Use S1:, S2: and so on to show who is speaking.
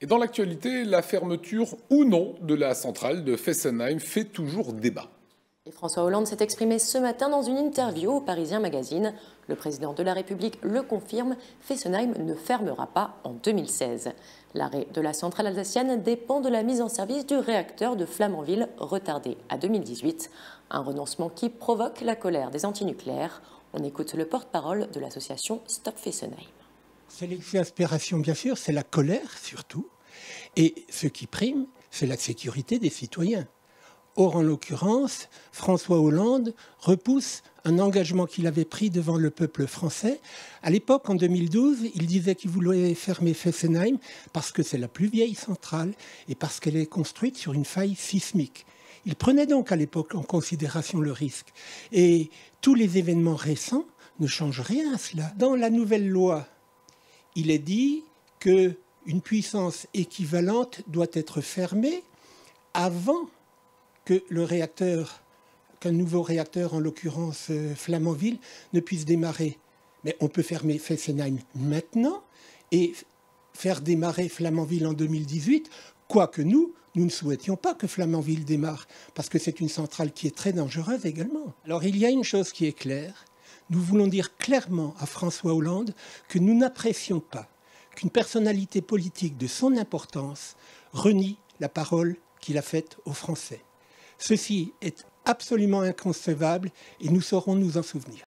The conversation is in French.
S1: Et dans l'actualité, la fermeture ou non de la centrale de Fessenheim fait toujours débat.
S2: Et François Hollande s'est exprimé ce matin dans une interview au Parisien Magazine. Le président de la République le confirme, Fessenheim ne fermera pas en 2016. L'arrêt de la centrale alsacienne dépend de la mise en service du réacteur de Flamanville retardé à 2018. Un renoncement qui provoque la colère des antinucléaires. On écoute le porte-parole de l'association Stop Fessenheim.
S3: C'est l'exaspération, bien sûr, c'est la colère surtout. Et ce qui prime, c'est la sécurité des citoyens. Or, en l'occurrence, François Hollande repousse un engagement qu'il avait pris devant le peuple français. À l'époque, en 2012, il disait qu'il voulait fermer Fessenheim parce que c'est la plus vieille centrale et parce qu'elle est construite sur une faille sismique. Il prenait donc à l'époque en considération le risque. Et tous les événements récents ne changent rien à cela. Dans la nouvelle loi, il est dit qu'une puissance équivalente doit être fermée avant que qu'un nouveau réacteur, en l'occurrence Flamanville, ne puisse démarrer. Mais on peut fermer Fessenheim maintenant et faire démarrer Flamanville en 2018, quoique nous ne souhaitions pas que Flamanville démarre, parce que c'est une centrale qui est très dangereuse également. Alors il y a une chose qui est claire, nous voulons dire clairement à François Hollande que nous n'apprécions pas qu'une personnalité politique de son importance renie la parole qu'il a faite aux Français. Ceci est absolument inconcevable et nous saurons nous en souvenir.